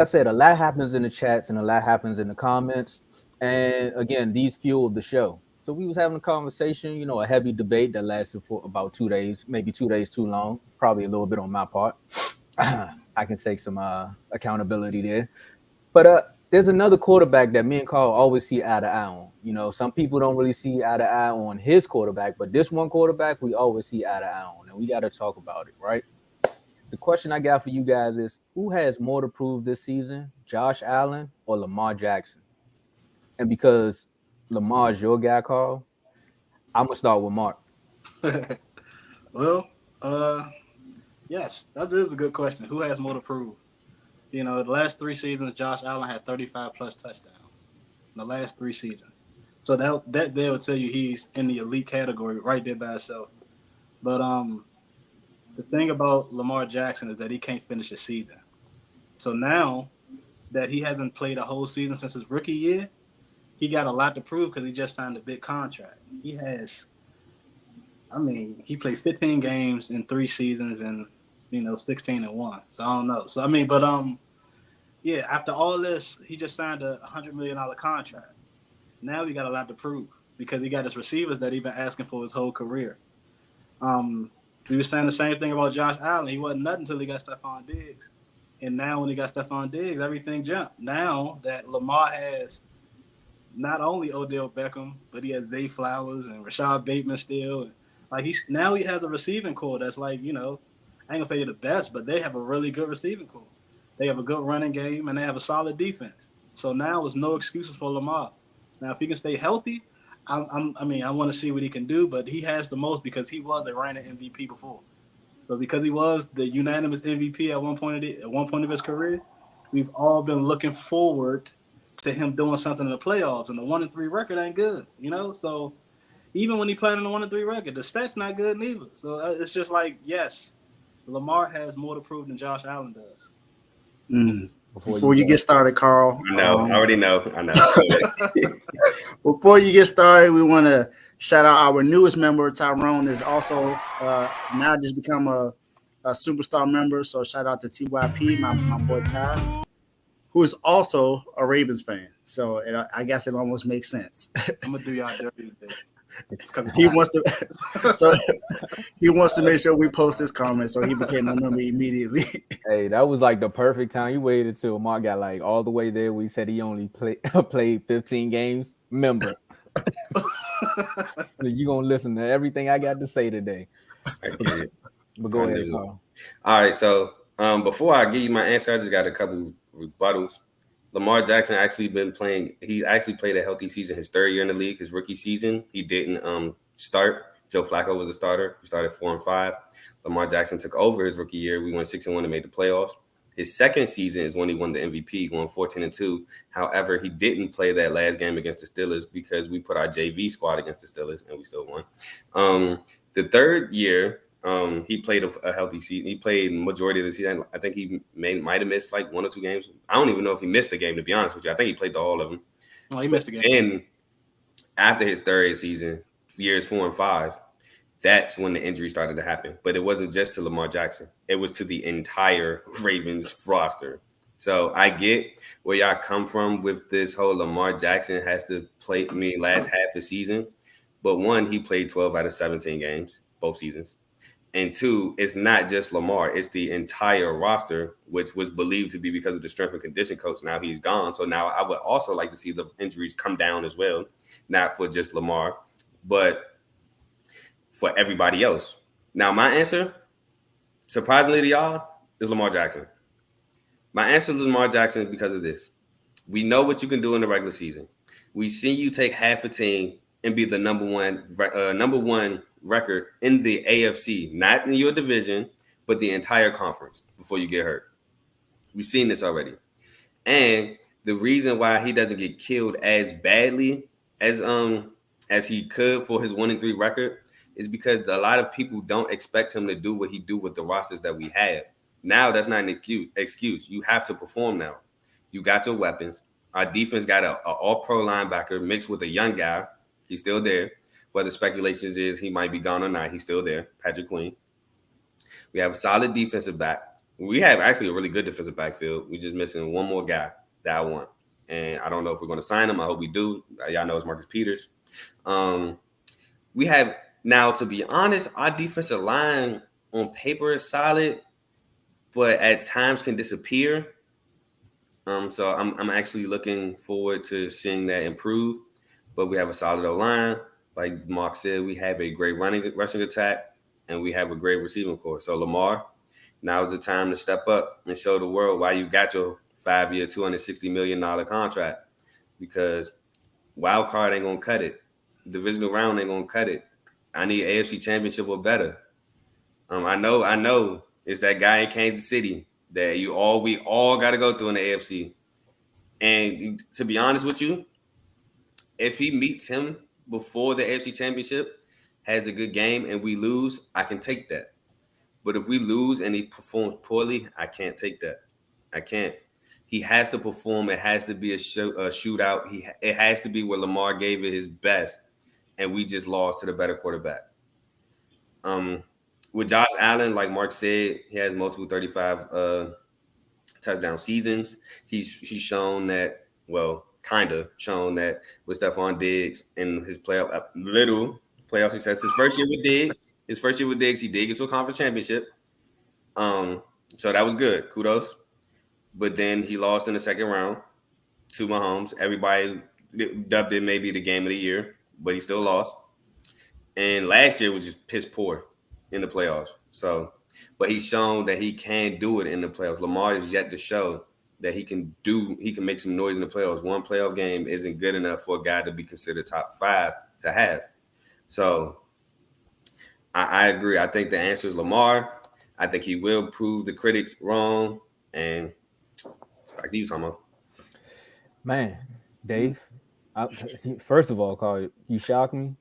I said, a lot happens in the chats and a lot happens in the comments. And again, these fueled the show. So we was having a conversation, a heavy debate that lasted for about 2 days, maybe 2 days too long, probably a little bit on my part. I can take some accountability there. But there's another quarterback that me and Carl always see eye to eye on. Some people don't really see eye to eye on his quarterback, but this one quarterback we always see eye to eye on, and we got to talk about it, right? The question I got for you guys is, who has more to prove this season, Josh Allen or Lamar Jackson? And because Lamar's your guy, Carl, I'm gonna start with Mark. Well, yes, that is a good question. Who has more to prove? The last 3 seasons, Josh Allen had 35 plus touchdowns. In the last 3 seasons. So that there will tell you he's in the elite category right there by himself. But the thing about Lamar Jackson is that he can't finish a season. So now that he hasn't played a whole season since his rookie year, he got a lot to prove because he just signed a big contract. He played 15 games in 3 seasons and 16-1. So I don't know. So yeah. After all this, he just signed a $100 million contract. Now he got a lot to prove because he got his receivers that he's been asking for his whole career. We were saying the same thing about Josh Allen. He wasn't nothing until he got Stephon Diggs. And now when he got Stephon Diggs, everything jumped. Now that Lamar has not only Odell Beckham, but he has Zay Flowers and Rashad Bateman still. Now he has a receiving core that's I ain't gonna say they're the best, but they have a really good receiving core. They have a good running game and they have a solid defense. So now there's no excuses for Lamar. Now if he can stay healthy, I want to see what he can do, but he has the most because he was a reigning MVP before. So because he was the unanimous MVP at one point of his career, we've all been looking forward to him doing something in the playoffs. And the 1-3 record ain't good, So even when he played on the 1-3 record, the stats not good neither. So it's just yes, Lamar has more to prove than Josh Allen does. Before you get started, Carl. I know. I already know. I know. Before you get started, we want to shout out our newest member, Tyrone, is also now just become a superstar member. So shout out to TYP, my boy Ty, who is also a Ravens fan. So I guess it almost makes sense. I'm gonna do y'all dirty today. He wants to make sure we post his comments, so he became a member immediately. Hey, that was like the perfect time. You waited till Mark got all the way there. We said he only played 15 games. Member. So you gonna listen to everything I got to say today. But go ahead, Carl. All right, so before I give you my answer, I just got a couple rebuttals. Lamar Jackson he's actually played a healthy season his third year in the league. His rookie season, he didn't start. Joe Flacco was a starter. He started 4-5. Lamar Jackson took over his rookie year. We went 6-1 and made the playoffs. His second season is when he won the MVP, going 14-2. However, he didn't play that last game against the Steelers because we put our JV squad against the Steelers and we still won. The third year, he played a healthy season. He played majority of the season. I think he might have missed 1 or 2 games. I don't even know if he missed a game, to be honest with you. I think he played all of them. Oh, he missed a game. And after his third season, years 4 and 5, that's when the injury started to happen. But it wasn't just to Lamar Jackson. It was to the entire Ravens roster. So I get where y'all come from with this whole Lamar Jackson has to play last half of season. But one, he played 12 out of 17 games, both seasons. And two, it's not just Lamar. It's the entire roster, which was believed to be because of the strength and condition coach. Now he's gone. So now I would also like to see the injuries come down as well. Not for just Lamar, but for everybody else. Now, my answer, surprisingly to y'all, is Lamar Jackson. My answer is Lamar Jackson because of this. We know what you can do in the regular season. We see you take half a team and be the number one record in the AFC, not in your division, but the entire conference before you get hurt. We've seen this already. And the reason why he doesn't get killed as badly as he could for his 1-3 record is because a lot of people don't expect him to do what he do with the rosters that we have. Now that's not an excuse. You have to perform now. You got your weapons. Our defense got an all-pro linebacker mixed with a young guy. He's still there. Whether speculations is he might be gone or not, he's still there. Patrick Queen. We have a solid defensive back. We have actually a really good defensive backfield. We're just missing one more guy that I want. And I don't know if we're going to sign him. I hope we do. Y'all know it's Marcus Peters. We have now, to be honest, our defensive line on paper is solid, but at times can disappear. So I'm actually looking forward to seeing that improve. But we have a solid O-line. Like Mark said, we have a great rushing attack, and we have a great receiving core. So Lamar, now is the time to step up and show the world why you got your 5-year, $260 million contract. Because wild card ain't gonna cut it. Divisional round ain't gonna cut it. I need AFC Championship or better. I know it's that guy in Kansas City that we all got to go through in the AFC. And to be honest with you, if he meets him before the AFC Championship, has a good game, and we lose, I can take that. But if we lose and he performs poorly, I can't take that. I can't. He has to perform. It has to be a shootout. It has to be where Lamar gave it his best, and we just lost to the better quarterback. With Josh Allen, like Mark said, he has multiple 35 touchdown seasons. He's shown that, well, kind of shown that with Stephon Diggs and his little playoff success. His first year with Diggs, he did get to a conference championship. So that was good. Kudos. But then he lost in the second round to Mahomes. Everybody dubbed it maybe the game of the year, but he still lost. And last year was just piss poor in the playoffs. So, but he's shown that he can do it in the playoffs. Lamar is yet to show that he can make some noise in the playoffs. One playoff game isn't good enough for a guy to be considered top 5 to have. So I agree. I think the answer is Lamar. I think he will prove the critics wrong. And like you, Tomo. Man, Dave, first of all, Carl, you shocked me,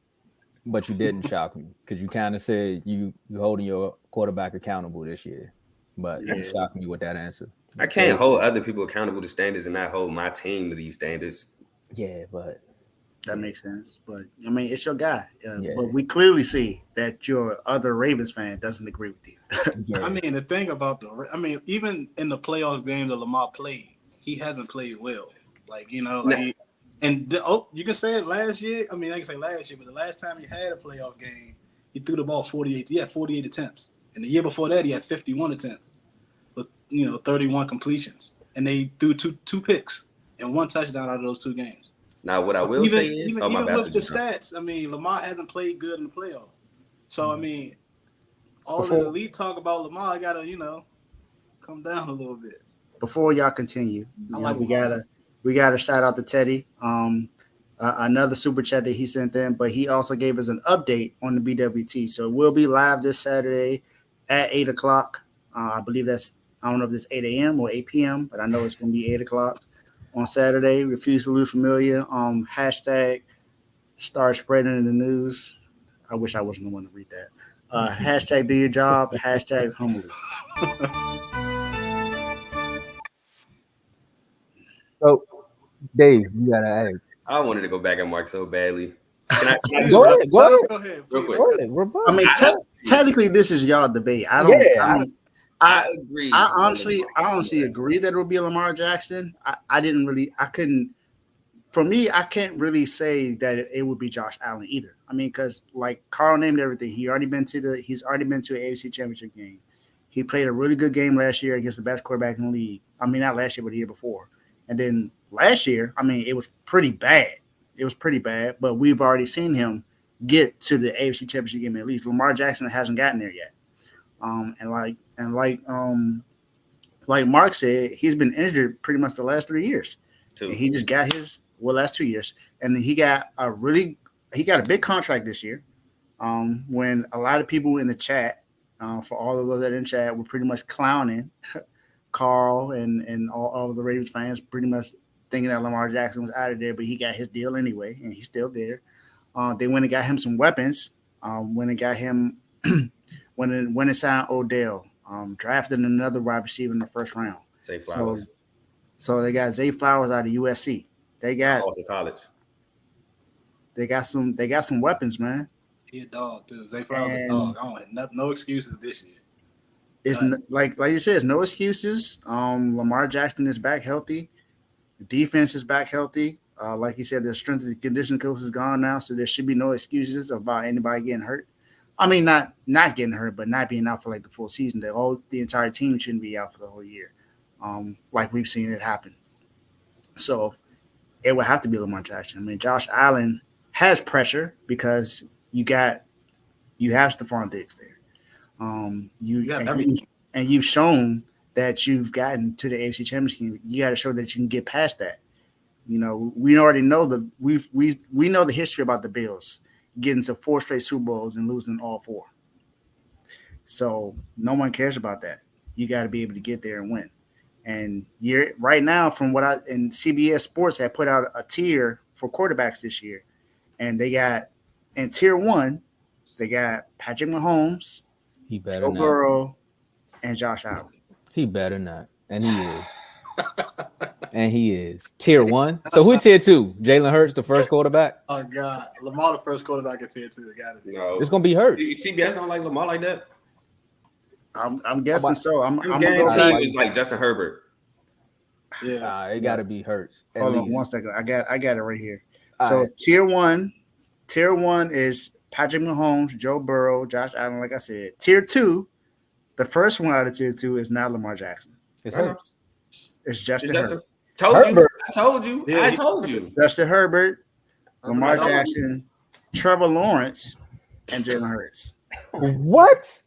but you didn't shock me because you kind of said you holding your quarterback accountable this year, but you shocked me with that answer. I can't hold other people accountable to standards and not hold my team to these standards. Yeah, but that makes sense. But I mean, it's your guy. But we clearly see that your other Ravens fan doesn't agree with you. I mean, the thing about even in the playoff game that Lamar played, he hasn't played well. Like, you can say it last year. I mean, I can say last year, but the last time he had a playoff game, he threw the ball 48. He had 48 attempts. And the year before that, he had 51 attempts with 31 completions. And they threw two picks and one touchdown out of those 2 games. Now, what I will say is, even with the stats, I mean, Lamar hasn't played good in the playoffs. So, I mean, all the elite talk about Lamar, I gotta, come down a little bit. Before y'all continue, we gotta shout out to Teddy. Another super chat that he sent in, but he also gave us an update on the BWT. So we'll be live this Saturday at 8:00. I believe I don't know if it's 8 a.m. or 8 p.m., but I know it's going to be 8 o'clock on Saturday. Refuse to lose familiar. Hashtag start spreading in the news. I wish I wasn't the one to read that. Hashtag do your job. Hashtag humbly. So, Dave, you gotta ask. I wanted to go back at Mark so badly. Can I Go ahead. real quick? Go ahead. I mean, technically, this is y'all debate. I agree. I honestly agree that it would be Lamar Jackson. For me, I can't really say that it would be Josh Allen either. I mean, because like Carl named everything. He's already been to an AFC Championship game. He played a really good game last year against the best quarterback in the league. I mean, not last year, but the year before. And then last year, I mean, it was pretty bad. But we've already seen him get to the AFC Championship game at least. Lamar Jackson hasn't gotten there yet. Like Mark said, he's been injured pretty much the last 3 years. And he just got last 2 years, and he got a big contract this year. When a lot of people in the chat, for all of those that are in chat, were pretty much clowning Carl and all of the Ravens fans, pretty much thinking that Lamar Jackson was out of there, but he got his deal anyway, and he's still there. They went and got him some weapons. When it signed Odell, drafted another wide receiver in the first round. Zay Flowers. So they got Zay Flowers out of USC. They got college. They got some weapons, man. He a dog too. Zay Flowers a dog. I don't have no excuses this year. It's like you said, it's no excuses. Lamar Jackson is back healthy. The defense is back healthy. Like you said, the strength and conditioning coach is gone now, so there should be no excuses about anybody getting hurt. I mean, not getting hurt, but not being out for like the full season. The entire team shouldn't be out for the whole year, like we've seen it happen. So it would have to be Lamar Jackson. I mean, Josh Allen has pressure because you have Stephon Diggs there. You've shown that you've gotten to the AFC Championship game. You got to show that you can get past that. You know, we already know we know the history about the Bills getting to 4 straight Super Bowls and losing all 4. So no one cares about that. You got to be able to get there and win. And you're right now, from what CBS Sports had put out a tier for quarterbacks this year, and they got in tier 1, they got Patrick Mahomes, Joe Burrow, and Josh Allen. He better not, and he is. And he is tier 1. So who tier 2? Jalen Hurts, the first quarterback. Oh God, Lamar, the first quarterback at tier 2. Got it. No, it's gonna be Hurts. CBS don't like Lamar like that. I'm guessing so. I'm guaranteeing it's like Justin Herbert. Yeah, it got to be Hurts. Hold on 1 second. I got it right here. So tier 1 is Patrick Mahomes, Joe Burrow, Josh Allen. Like I said, tier 2, the first one out of tier 2 is not Lamar Jackson. It's Hurts. It's Justin Herbert. I told you. Justin Herbert, Lamar Jackson, Trevor Lawrence, and Jalen Hurts. What?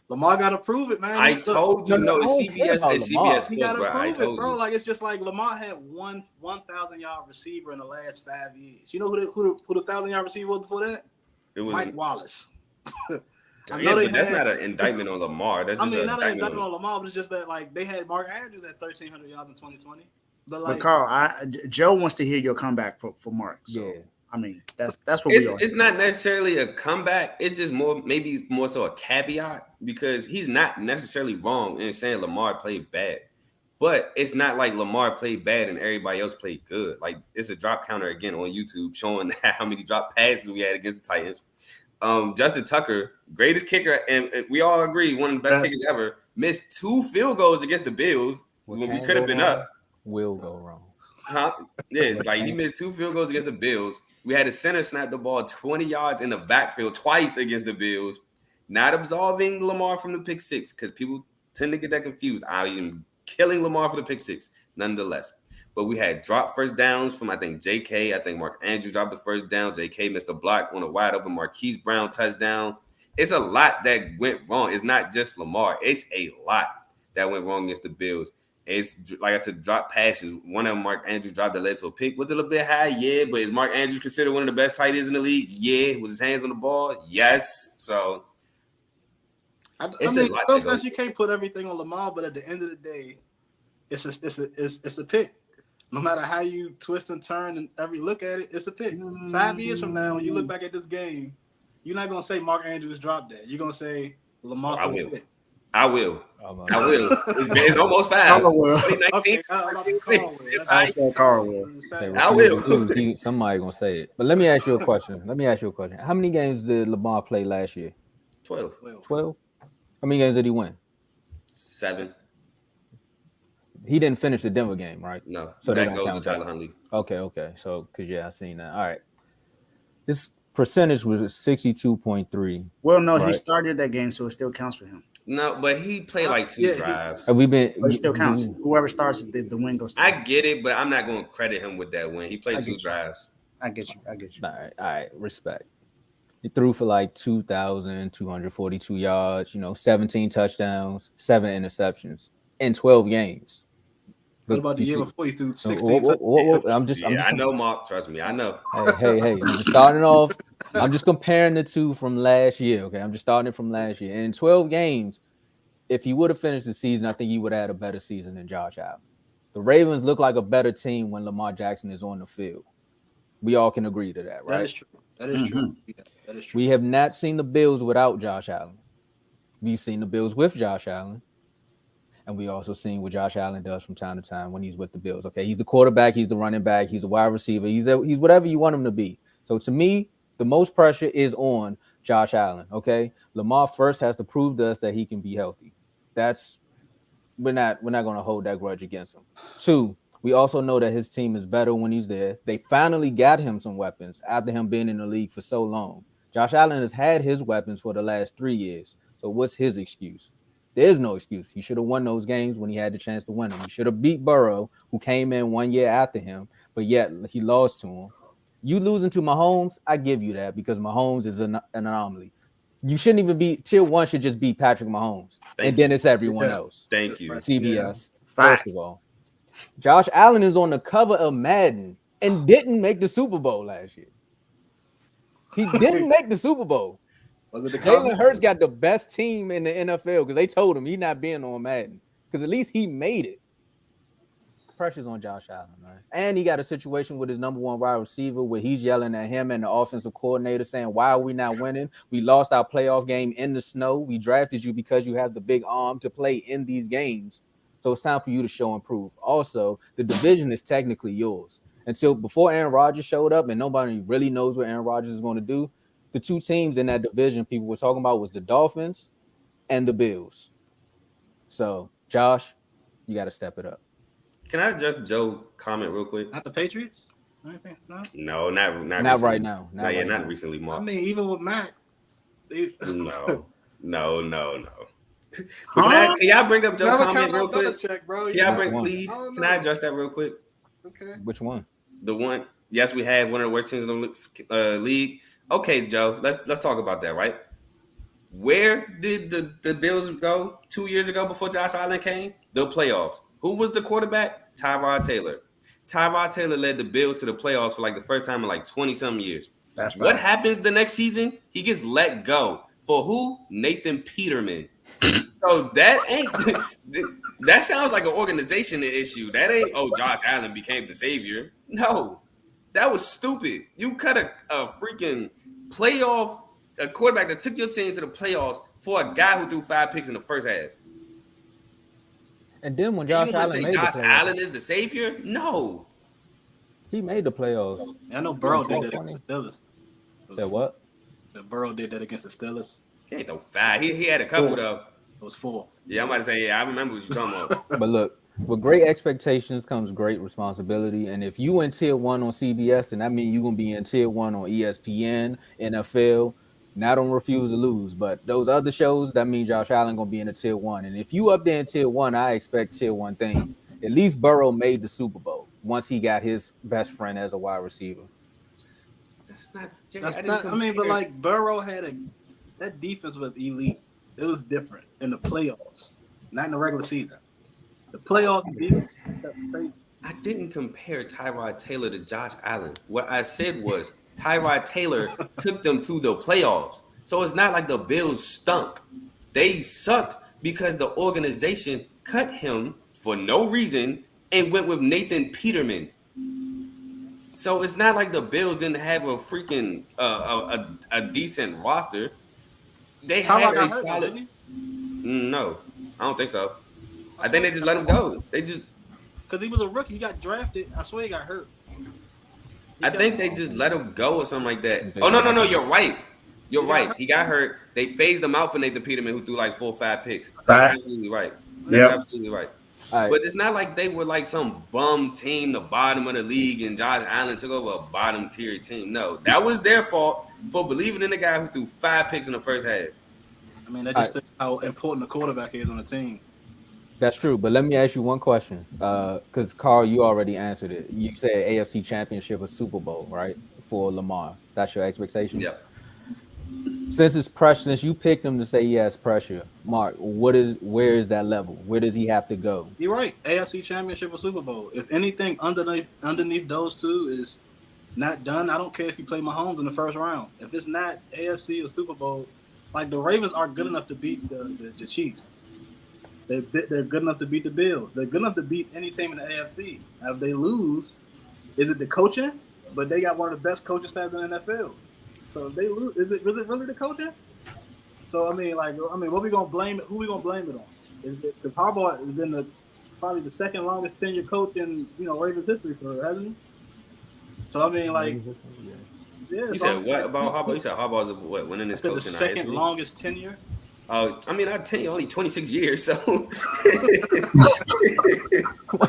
Lamar got to prove it, man. I told you. No, it's CBS. He got to prove it, bro. Like, it's just like Lamar had 1,000-yard receiver in the last 5 years. You know who the 1,000-yard receiver was before that? It was Mike Wallace. That's not an indictment on Lamar. That's just not an indictment on Lamar, but it's just that like they had Mark Andrews at 1,300 yards in 2020. But Carl, Joe wants to hear your comeback for Mark. So yeah. I mean, that's what it's not necessarily a comeback. It's just maybe more so a caveat, because he's not necessarily wrong in saying Lamar played bad. But it's not like Lamar played bad and everybody else played good. Like, it's a drop counter again on YouTube showing how many drop passes we had against the Titans. Justin Tucker, greatest kicker, and we all agree, one of the best kickers ever, missed 2 field goals against the Bills when we could have been up. Will go wrong. Huh? Yeah, like he missed 2 field goals against the Bills. We had a center snap the ball 20 yards in the backfield twice against the Bills. Not absolving Lamar from the pick 6, because people tend to get that confused. I am killing Lamar for the pick 6, nonetheless. But we had drop first downs from, I think, JK. I think Mark Andrews dropped the first down. JK missed a block on a wide open Marquise Brown touchdown. It's a lot that went wrong. It's not just Lamar. It's a lot that went wrong against the Bills. It's, like I said, drop passes. One of them, Mark Andrews, dropped that led to a pick. Was it a little bit high? Yeah. But is Mark Andrews considered one of the best tight ends in the league? Yeah. Was his hands on the ball? Yes. So, I mean, sometimes you can't put everything on Lamar, but at the end of the day, it's a pick. No matter how you twist and turn and every look at it, it's a pick. 5 years from now, when you look back at this game, you're not going to say Mark Andrews dropped that. You're going to say Lamar. I will. It's almost 5. Okay, Carl will. I will. Somebody going to say it. But let me ask you a question. How many games did Lamar play last year? 12. 12? How many games did he win? 7. He didn't finish the Denver game, right? No. So that goes to Tyler Huntley. Okay. So, because, I seen that. All right. This percentage was 62.3. Well, no, right? He started that game, so it still counts for him. No, but he played like 2 drives. It still counts. Whoever starts, the win goes to him. I get it, but I'm not going to credit him with that win. He played 2 drives. I get you. All right. Respect. He threw for like 2,242 yards, 17 touchdowns, 7 interceptions in 12 games. What about the year before he threw 16? I know, Mark. Trust me, I know. Hey. I'm just starting off. I'm just comparing the two from last year. Okay, I'm just starting from last year. In 12 games, if he would have finished the season, I think he would have had a better season than Josh Allen. The Ravens look like a better team when Lamar Jackson is on the field. We all can agree to that, right? That is true. That is true. We have not seen the Bills without Josh Allen. We've seen the Bills with Josh Allen. And we also seen what Josh Allen does from time to time when he's with the Bills. Okay, he's the quarterback, he's the running back, he's the wide receiver, he's whatever you want him to be. So to me, the most pressure is on Josh Allen. Okay, Lamar first has to prove to us that he can be healthy. That's we're not going to hold that grudge against him. Two, we also know that his team is better when he's there. They finally got him some weapons after him being in the league for so long. Josh Allen has had his weapons for the last 3 years. So what's his excuse? There's no excuse. He should have won those games when he had the chance to win them. He should have beat Burrow, who came in 1 year after him, but yet he lost to him. You losing to Mahomes, I give you that because Mahomes is an anomaly. You shouldn't even be tier one. Should just be Patrick Mahomes, and then it's everyone else. Thank you. CBS. Facts. First of all, Josh Allen is on the cover of Madden and didn't make the Super Bowl last year. He didn't make the Super Bowl. Jalen Hurts got the best team in the NFL because they told him he's not being on Madden because at least he made it. Pressure's on Josh Allen, man. And he got a situation with his number one wide receiver where he's yelling at him and the offensive coordinator saying, why are we not winning? We lost our playoff game in the snow. We drafted you because you have the big arm to play in these games. So it's time for you to show and prove. Also, the division is technically yours. Until before Aaron Rodgers showed up and nobody really knows what Aaron Rodgers is going to do, the two teams in that division people were talking about was the Dolphins and the Bills. So, Josh, you got to step it up. Can I address Joe comment real quick? Not the Patriots? Anything? No, not recently. Right now. Not recently, Mark. I mean, even with Mac. No. Can y'all bring up Joe comment real quick? Check, bro. Can y'all bring, please? Can I address that real quick? Okay. Which one? The one. Yes, we have one of the worst teams in the league. Okay, Joe. Let's talk about that, right? Where did the Bills go 2 years ago before Josh Allen came? The playoffs. Who was the quarterback? Tyrod Taylor. Tyrod Taylor led the Bills to the playoffs for like the first time in like 20-something years. That's right. What happens the next season? He gets let go. For who? Nathan Peterman. So that sounds like an organization issue. That ain't, Josh Allen became the savior. No, that was stupid. You cut a freaking playoff, a quarterback that took your team to the playoffs for a guy who threw 5 picks in the first half. And then when Josh Allen made Josh the playoffs, Allen is the savior? No. He made the playoffs. I know Burrow did that against the Steelers. Said what? Said Burrow did that against the Steelers. He ain't no 5. He had a couple though. It was 4. Yeah, I'm about to say, I remember what you're talking about. But look, with great expectations comes great responsibility. And if you in tier one on CBS, then that means you're gonna be in tier one on ESPN, NFL. Now don't refuse to lose. But those other shows, that means Josh Allen gonna be in a tier one. And if you up there in tier one, I expect tier one things. At least Burrow made the Super Bowl once he got his best friend as a wide receiver. That's not. But like Burrow had that defense was elite. It was different in the playoffs, not in the regular season. The playoff defense. I didn't compare Tyrod Taylor to Josh Allen. What I said was Tyrod Taylor took them to the playoffs. So it's not like the Bills stunk. They sucked because the organization cut him for no reason and went with Nathan Peterman. So it's not like the Bills didn't have a freaking a decent roster. They had a solid. No, I don't think so. I think they just let him go. They just because he was a rookie. He got drafted. I swear he got hurt. I think they just let him go or something like that. Oh no! You're right. You're right. He got hurt. They phased him out for Nathan Peterman, who threw like 4 or 5 picks. That's absolutely right. That's absolutely right. Right. But it's not like they were like some bum team, the bottom of the league, and Josh Allen took over a bottom tier team. No, that was their fault for believing in the guy who threw 5 picks in the first half. I mean, that just how important the quarterback is on the team. That's true, but let me ask you one question, because Carl, you already answered it. You said AFC Championship or Super Bowl, right, for Lamar. That's your expectation. Yeah. Since it's pressure, since you picked him to say he has pressure, Mark, where is that level? Where does he have to go? You're right. AFC Championship or Super Bowl. If anything underneath those two is not done, I don't care if you play Mahomes in the first round. If it's not AFC or Super Bowl, like the Ravens are good enough to beat the Chiefs. They're good enough to beat the Bills. They're good enough to beat any team in the AFC. Now, if they lose, is it the coaching? But they got one of the best coaching staffs in the NFL. So if they lose, is it really the coaching? So what we gonna blame it? Who we gonna blame it on? Because Harbaugh has been probably the second longest tenured coach in Ravens history, hasn't he? So Yeah, You it's said on- what about Harbaugh? You said Harbaugh's what winning I this said the coaching second history? longest tenure. I mean, I tell you, only 26 years. So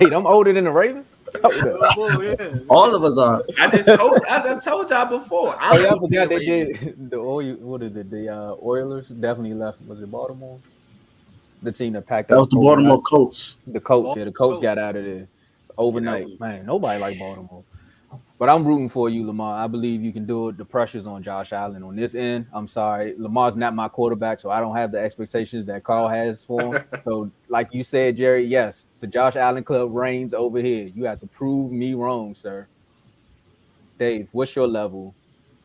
Wait, I'm older than the Ravens. Hold up. Oh, boy, yeah. All of us are. I told y'all before. Oh yeah, I I'm forgot they Ravens. did the what is it? The Oilers definitely left. Was it Baltimore? The team that packed That up was the overnight. Baltimore Colts. The coach, yeah, the coach Baltimore. got out of there Yeah, that overnight. was Man, nobody like Baltimore. But I'm rooting for you, Lamar. I believe you can do it. The pressure's on Josh Allen on this end. I'm sorry, Lamar's not my quarterback, so I don't have the expectations that Carl has for him. So, like you said, Jerry, yes, the Josh Allen club reigns over here. You have to prove me wrong, sir. Dave, what's your level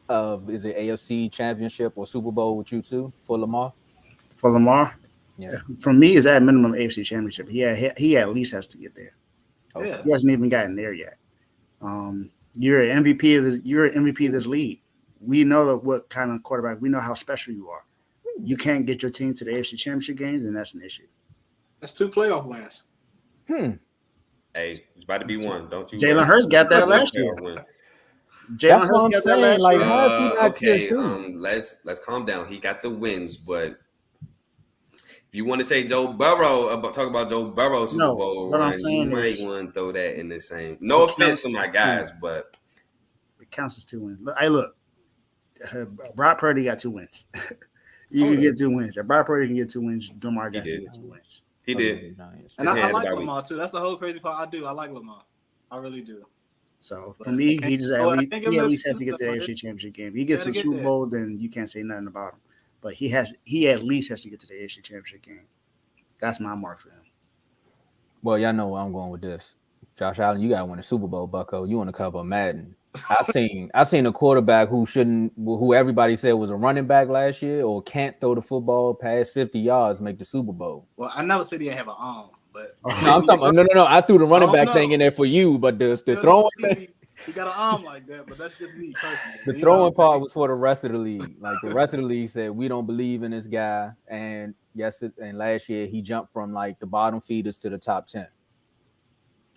of is it AFC Championship or Super Bowl with you too for Lamar? For Lamar, Yeah. for me, is at minimum AFC Championship. He at least has to get there. Okay. Yeah. He hasn't even gotten there yet. You're an MVP of this. You're an MVP of this league. We know what kind of quarterback. We know how special you are. You can't get your team to the AFC Championship games, and that's an issue. That's 2 playoff wins. hey, it's about to be one. Don't you? Jalen Hurts got that last year. That's Jalen what I'm Hurts got that saying. last Like, year. how is he not tier Okay, 2? let's calm down. He got the wins, but if you want to say Joe Burrow, talk about Joe Burrow Super No, Bowl what I'm run, you saying might is- want to throw that in the same. No It offense counts to my as guys, 2. but It counts as 2 wins. Look, Brock Purdy got 2 wins. You can get 2 wins. Brock Purdy can get 2 wins. Lamar Jackson can did. get 2 wins. he did. And His I hand like about me. Lamar, too. That's the whole crazy part. I like Lamar. I really do. So for me, he just at least, I can't give he him at no least has to get to the excuse, AFC Championship game. He gets Gotta to the get Super there. Bowl, then you can't say nothing about him. But he at least has to get to the AFC Championship game. That's my mark for him. Well, y'all know where I'm going with this. Josh Allen, you got to win a Super Bowl, Bucko. You want to cover Madden. I seen a quarterback who everybody said was a running back last year or can't throw the football past 50 yards make the Super Bowl. Well, I never said he didn't have an arm, but No, I'm talking. No. I threw the running back know. thing in there for you, but the Still throwing don't believe he got an arm like that. But that's just me personally. the You throwing know, part was for the rest of the league. Like the rest of the league said, we don't believe in this guy. And and last year he jumped from like the bottom feeders to the top 10.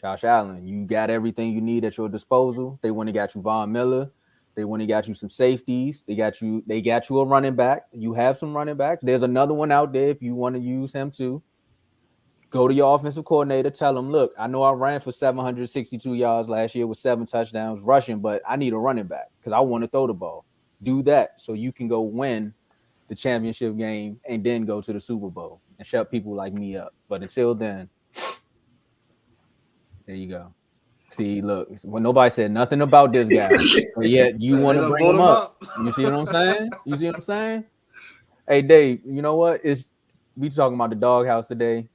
Josh Allen, you got everything you need at your disposal. They went and got you Von Miller. They went and got you some safeties. They got you a running back. You have some running backs. There's another one out there if you want to use him too. Go to your offensive coordinator. Tell him, look, I know I ran for 762 yards last year with 7 touchdowns rushing, but I need a running back because I want to throw the ball. Do that so you can go win the championship game and then go to the Super Bowl and shut people like me up. But until then, there you go. See, look, when nobody said nothing about this guy, but yet you want to bring him up. You see what I'm saying? You see what I'm saying? Hey, Dave, you know what? We talking about the doghouse today.